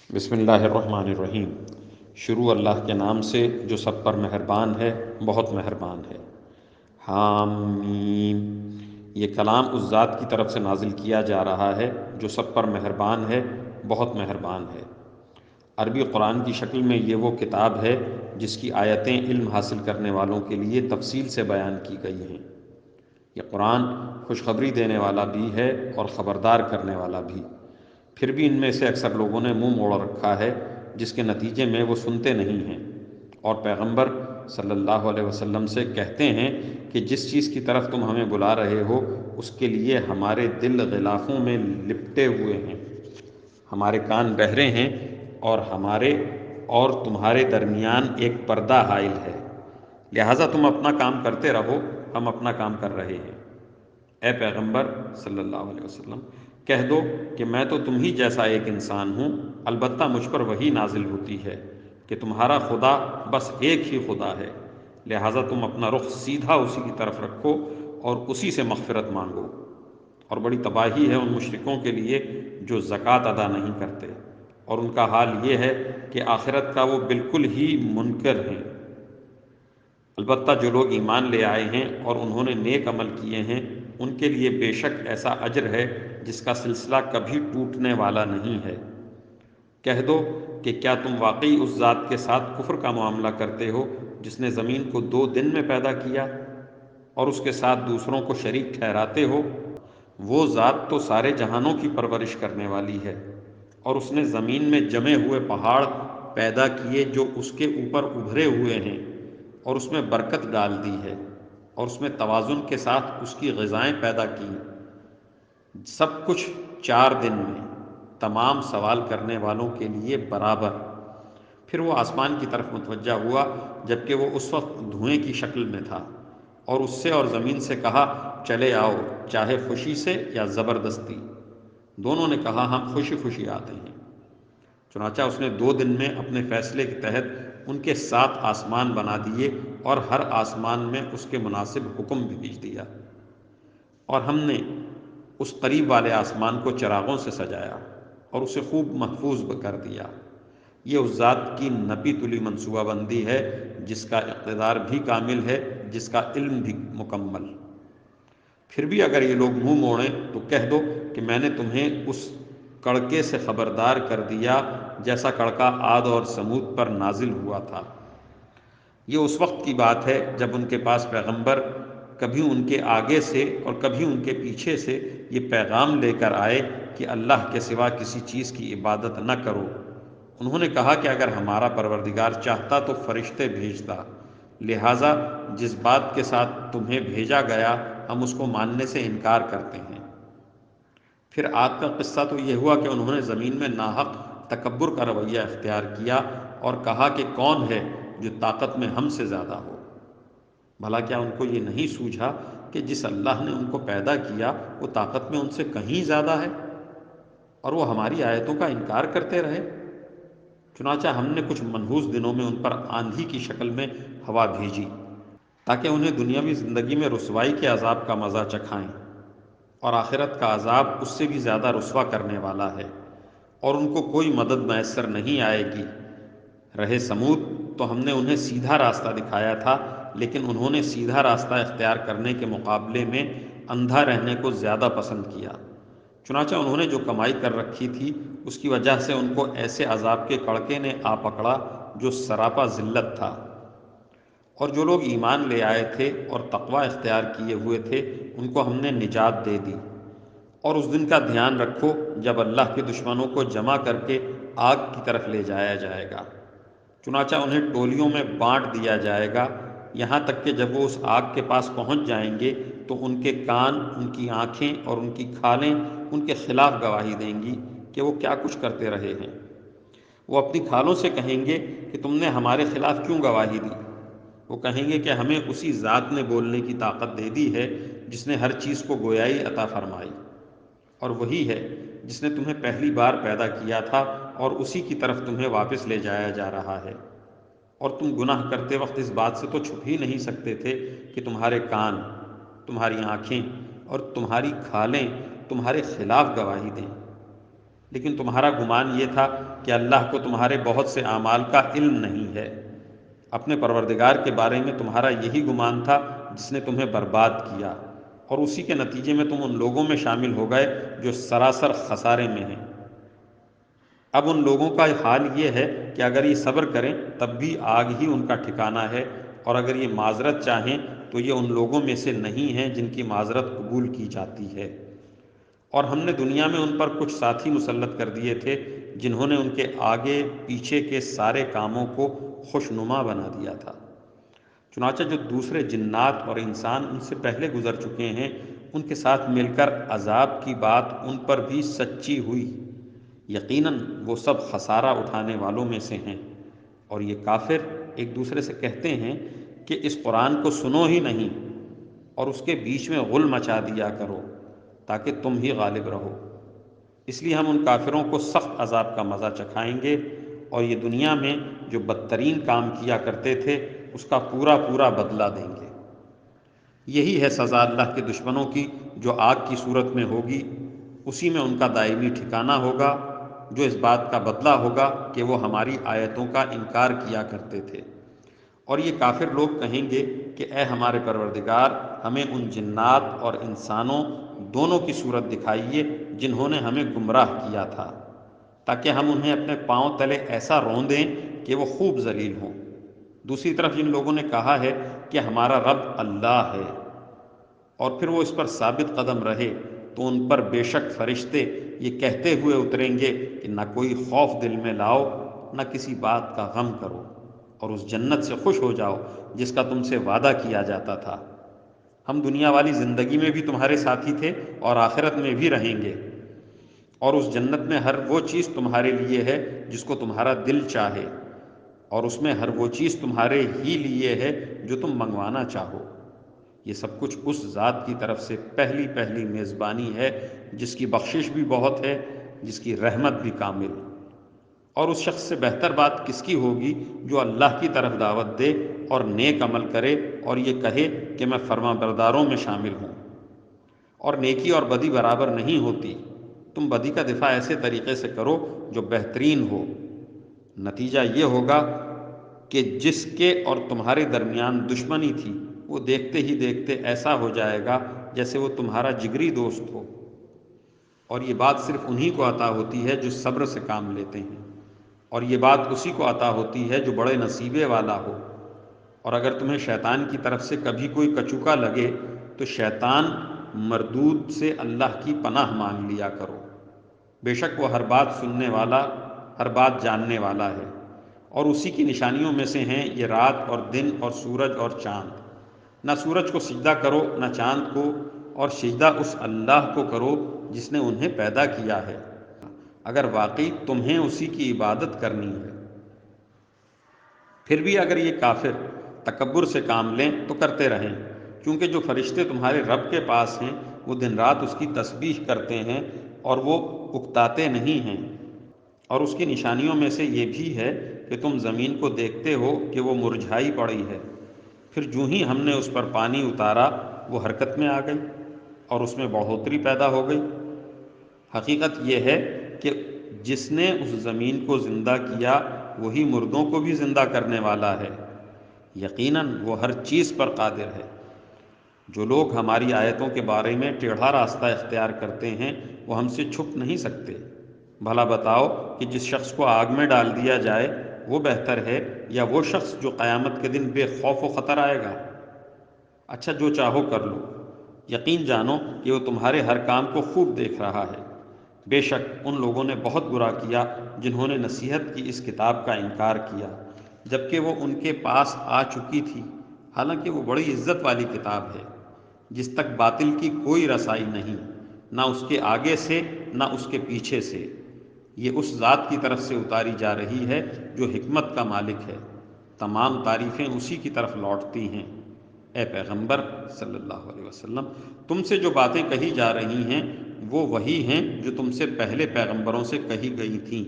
بسم اللہ الرحمن الرحیم۔ شروع اللہ کے نام سے جو سب پر مہربان ہے، بہت مہربان ہے۔ حام میم۔ یہ کلام اس ذات کی طرف سے نازل کیا جا رہا ہے جو سب پر مہربان ہے، بہت مہربان ہے۔ عربی قرآن کی شکل میں یہ وہ کتاب ہے جس کی آیتیں علم حاصل کرنے والوں کے لیے تفصیل سے بیان کی گئی ہیں۔ یہ قرآن خوشخبری دینے والا بھی ہے اور خبردار کرنے والا بھی۔ پھر بھی ان میں سے اکثر لوگوں نے منہ موڑ رکھا ہے، جس کے نتیجے میں وہ سنتے نہیں ہیں، اور پیغمبر صلی اللہ علیہ وسلم سے کہتے ہیں کہ جس چیز کی طرف تم ہمیں بلا رہے ہو اس کے لیے ہمارے دل غلافوں میں لپٹے ہوئے ہیں، ہمارے کان بہرے ہیں، اور تمہارے درمیان ایک پردہ حائل ہے، لہٰذا تم اپنا کام کرتے رہو، ہم اپنا کام کر رہے ہیں۔ اے پیغمبر صلی اللہ علیہ وسلم، کہہ دو کہ میں تو تم ہی جیسا ایک انسان ہوں، البتہ مجھ پر وحی نازل ہوتی ہے کہ تمہارا خدا بس ایک ہی خدا ہے، لہٰذا تم اپنا رخ سیدھا اسی کی طرف رکھو اور اسی سے مغفرت مانگو۔ اور بڑی تباہی ہے ان مشرکوں کے لیے جو زکوٰۃ ادا نہیں کرتے، اور ان کا حال یہ ہے کہ آخرت کا وہ بالکل ہی منکر ہیں۔ البتہ جو لوگ ایمان لے آئے ہیں اور انہوں نے نیک عمل کیے ہیں، ان کے لیے بے شک ایسا اجر ہے جس کا سلسلہ کبھی ٹوٹنے والا نہیں ہے۔ کہہ دو کہ کیا تم واقعی اس ذات کے ساتھ کفر کا معاملہ کرتے ہو جس نے زمین کو 2 دن میں پیدا کیا اور اس کے ساتھ دوسروں کو شریک ٹھہراتے ہو؟ وہ ذات تو سارے جہانوں کی پرورش کرنے والی ہے، اور اس نے زمین میں جمے ہوئے پہاڑ پیدا کیے جو اس کے اوپر ابھرے ہوئے ہیں، اور اس میں برکت ڈال دی ہے، اور اس میں توازن کے ساتھ اس کی غذائیں پیدا کی، سب کچھ 4 دن میں، تمام سوال کرنے والوں کے لیے برابر۔ پھر وہ آسمان کی طرف متوجہ ہوا جبکہ وہ اس وقت دھوئیں کی شکل میں تھا، اور اس سے اور زمین سے کہا چلے آؤ، چاہے خوشی سے یا زبردستی۔ دونوں نے کہا ہم خوشی خوشی آتے ہیں۔ چنانچہ اس نے 2 دن میں اپنے فیصلے کے تحت ان کے 7 آسمان بنا دیے اور ہر آسمان میں اس کے مناسب حکم بھیج دیا، اور ہم نے اس قریب والے آسمان کو چراغوں سے سجایا اور اسے خوب محفوظ کر دیا۔ یہ اس ذات کی نپی تلی منصوبہ بندی ہے جس کا اقتدار بھی کامل ہے، جس کا علم بھی مکمل۔ پھر بھی اگر یہ لوگ منہ موڑیں تو کہہ دو کہ میں نے تمہیں اس کڑکے سے خبردار کر دیا جیسا کڑکا عاد اور سمود پر نازل ہوا تھا۔ یہ اس وقت کی بات ہے جب ان کے پاس پیغمبر کبھی ان کے آگے سے اور کبھی ان کے پیچھے سے یہ پیغام لے کر آئے کہ اللہ کے سوا کسی چیز کی عبادت نہ کرو۔ انہوں نے کہا کہ اگر ہمارا پروردگار چاہتا تو فرشتے بھیجتا، لہٰذا جس بات کے ساتھ تمہیں بھیجا گیا ہم اس کو ماننے سے انکار کرتے ہیں۔ پھر عاد کا قصہ تو یہ ہوا کہ انہوں نے زمین میں ناحق تکبر کا رویہ اختیار کیا اور کہا کہ کون ہے جو طاقت میں ہم سے زیادہ ہو۔ بھلا کیا ان کو یہ نہیں سوجھا کہ جس اللہ نے ان کو پیدا کیا وہ طاقت میں ان سے کہیں زیادہ ہے، اور وہ ہماری آیتوں کا انکار کرتے رہے؟ چنانچہ ہم نے کچھ منحوس دنوں میں ان پر آندھی کی شکل میں ہوا بھیجی تاکہ انہیں دنیاوی زندگی میں رسوائی کے عذاب کا مزہ چکھائیں، اور آخرت کا عذاب اس سے بھی زیادہ رسوا کرنے والا ہے، اور ان کو کوئی مدد میسر نہیں آئے گی۔ رہے سمود تو ہم نے انہیں سیدھا راستہ دکھایا تھا، لیکن انہوں نے سیدھا راستہ اختیار کرنے کے مقابلے میں اندھا رہنے کو زیادہ پسند کیا۔ چنانچہ انہوں نے جو کمائی کر رکھی تھی اس کی وجہ سے ان کو ایسے عذاب کے کڑکے نے آ پکڑا جو سراپا ذلت تھا۔ اور جو لوگ ایمان لے آئے تھے اور تقوی اختیار کیے ہوئے تھے ان کو ہم نے نجات دے دی۔ اور اس دن کا دھیان رکھو جب اللہ کے دشمنوں کو جمع کر کے آگ کی طرف لے جایا جائے گا، چنانچہ انہیں ٹولیوں میں بانٹ دیا جائے گا، یہاں تک کہ جب وہ اس آگ کے پاس پہنچ جائیں گے تو ان کے کان، ان کی آنکھیں اور ان کی کھالیں ان کے خلاف گواہی دیں گی کہ وہ کیا کچھ کرتے رہے ہیں۔ وہ اپنی کھالوں سے کہیں گے کہ تم نے ہمارے خلاف کیوں گواہی دی؟ وہ کہیں گے کہ ہمیں اسی ذات نے بولنے کی طاقت دے دی ہے جس نے ہر چیز کو گویائی عطا فرمائی، اور وہی ہے جس نے تمہیں پہلی بار پیدا کیا تھا اور اسی کی طرف تمہیں واپس لے جایا جا رہا ہے۔ اور تم گناہ کرتے وقت اس بات سے تو چھپ ہی نہیں سکتے تھے کہ تمہارے کان، تمہاری آنکھیں اور تمہاری کھالیں تمہارے خلاف گواہی دیں۔ لیکن تمہارا گمان یہ تھا کہ اللہ کو تمہارے بہت سے اعمال کا علم نہیں ہے۔ اپنے پروردگار کے بارے میں تمہارا یہی گمان تھا جس نے تمہیں برباد کیا، اور اسی کے نتیجے میں تم ان لوگوں میں شامل ہو گئے جو سراسر خسارے میں ہیں۔ اب ان لوگوں کا حال یہ ہے کہ اگر یہ صبر کریں تب بھی آگ ہی ان کا ٹھکانہ ہے، اور اگر یہ معذرت چاہیں تو یہ ان لوگوں میں سے نہیں ہیں جن کی معذرت قبول کی جاتی ہے۔ اور ہم نے دنیا میں ان پر کچھ ساتھی مسلط کر دیے تھے جنہوں نے ان کے آگے پیچھے کے سارے کاموں کو خوشنما بنا دیا تھا۔ چنانچہ جو دوسرے جنات اور انسان ان سے پہلے گزر چکے ہیں ان کے ساتھ مل کر عذاب کی بات ان پر بھی سچی ہوئی۔ یقیناً وہ سب خسارہ اٹھانے والوں میں سے ہیں۔ اور یہ کافر ایک دوسرے سے کہتے ہیں کہ اس قرآن کو سنو ہی نہیں اور اس کے بیچ میں غل مچا دیا کرو تاکہ تم ہی غالب رہو۔ اس لیے ہم ان کافروں کو سخت عذاب کا مزہ چکھائیں گے، اور یہ دنیا میں جو بدترین کام کیا کرتے تھے اس کا پورا پورا بدلہ دیں گے۔ یہی ہے سزا اللہ کے دشمنوں کی جو آگ کی صورت میں ہوگی، اسی میں ان کا دائمی ٹھکانہ ہوگا، جو اس بات کا بدلہ ہوگا کہ وہ ہماری آیتوں کا انکار کیا کرتے تھے۔ اور یہ کافر لوگ کہیں گے کہ اے ہمارے پروردگار، ہمیں ان جنات اور انسانوں دونوں کی صورت دکھائیے جنہوں نے ہمیں گمراہ کیا تھا، تاکہ ہم انہیں اپنے پاؤں تلے ایسا رون دیں کہ وہ خوب ذلیل ہوں۔ دوسری طرف جن لوگوں نے کہا ہے کہ ہمارا رب اللہ ہے، اور پھر وہ اس پر ثابت قدم رہے، تو ان پر بے شک فرشتے یہ کہتے ہوئے اتریں گے کہ نہ کوئی خوف دل میں لاؤ، نہ کسی بات کا غم کرو، اور اس جنت سے خوش ہو جاؤ جس کا تم سے وعدہ کیا جاتا تھا۔ ہم دنیا والی زندگی میں بھی تمہارے ساتھی تھے اور آخرت میں بھی رہیں گے، اور اس جنت میں ہر وہ چیز تمہارے لیے ہے جس کو تمہارا دل چاہے، اور اس میں ہر وہ چیز تمہارے ہی لیے ہے جو تم منگوانا چاہو۔ یہ سب کچھ اس ذات کی طرف سے پہلی پہلی میزبانی ہے جس کی بخشش بھی بہت ہے، جس کی رحمت بھی کامل۔ اور اس شخص سے بہتر بات کس کی ہوگی جو اللہ کی طرف دعوت دے اور نیک عمل کرے اور یہ کہے کہ میں فرما برداروں میں شامل ہوں۔ اور نیکی اور بدی برابر نہیں ہوتی، تم بدی کا دفاع ایسے طریقے سے کرو جو بہترین ہو۔ نتیجہ یہ ہوگا کہ جس کے اور تمہارے درمیان دشمنی تھی وہ دیکھتے ہی دیکھتے ایسا ہو جائے گا جیسے وہ تمہارا جگری دوست ہو۔ اور یہ بات صرف انہی کو عطا ہوتی ہے جو صبر سے کام لیتے ہیں، اور یہ بات اسی کو عطا ہوتی ہے جو بڑے نصیبے والا ہو۔ اور اگر تمہیں شیطان کی طرف سے کبھی کوئی کچوکا لگے تو شیطان مردود سے اللہ کی پناہ مانگ لیا کرو، بے شک وہ ہر بات سننے والا، ہر بات جاننے والا ہے۔ اور اسی کی نشانیوں میں سے ہیں یہ رات اور دن اور سورج اور چاند۔ نہ سورج کو سجدہ کرو نہ چاند کو، اور سجدہ اس اللہ کو کرو جس نے انہیں پیدا کیا ہے، اگر واقعی تمہیں اسی کی عبادت کرنی ہے۔ پھر بھی اگر یہ کافر تکبر سے کام لیں تو کرتے رہیں، کیونکہ جو فرشتے تمہارے رب کے پاس ہیں وہ دن رات اس کی تسبیح کرتے ہیں اور وہ اکتاتے نہیں ہیں۔ اور اس کی نشانیوں میں سے یہ بھی ہے کہ تم زمین کو دیکھتے ہو کہ وہ مرجھائی پڑی ہے، پھر جو ہی ہم نے اس پر پانی اتارا وہ حرکت میں آ گئی اور اس میں بڑھوتری پیدا ہو گئی۔ حقیقت یہ ہے کہ جس نے اس زمین کو زندہ کیا وہی مردوں کو بھی زندہ کرنے والا ہے، یقیناً وہ ہر چیز پر قادر ہے۔ جو لوگ ہماری آیتوں کے بارے میں ٹیڑھا راستہ اختیار کرتے ہیں وہ ہم سے چھپ نہیں سکتے۔ بھلا بتاؤ کہ جس شخص کو آگ میں ڈال دیا جائے وہ بہتر ہے یا وہ شخص جو قیامت کے دن بے خوف و خطر آئے گا؟ اچھا جو چاہو کر لو، یقین جانو کہ وہ تمہارے ہر کام کو خوب دیکھ رہا ہے۔ بے شک ان لوگوں نے بہت برا کیا جنہوں نے نصیحت کی اس کتاب کا انکار کیا جبکہ وہ ان کے پاس آ چکی تھی، حالانکہ وہ بڑی عزت والی کتاب ہے جس تک باطل کی کوئی رسائی نہیں، نہ اس کے آگے سے نہ اس کے پیچھے سے۔ یہ اس ذات کی طرف سے اتاری جا رہی ہے جو حکمت کا مالک ہے، تمام تعریفیں اسی کی طرف لوٹتی ہیں۔ اے پیغمبر صلی اللہ علیہ وسلم، تم سے جو باتیں کہی جا رہی ہیں وہ وہی ہیں جو تم سے پہلے پیغمبروں سے کہی گئی تھیں۔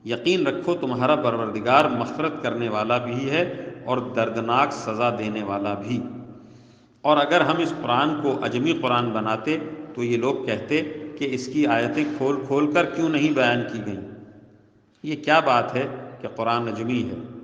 یقین رکھو تمہارا پروردگار مغفرت کرنے والا بھی ہے اور دردناک سزا دینے والا بھی۔ اور اگر ہم اس قرآن کو عجمی قرآن بناتے تو یہ لوگ کہتے کہ اس کی آیتیں کھول کھول کر کیوں نہیں بیان کی گئیں؟ یہ کیا بات ہے کہ قرآن نجمی ہے؟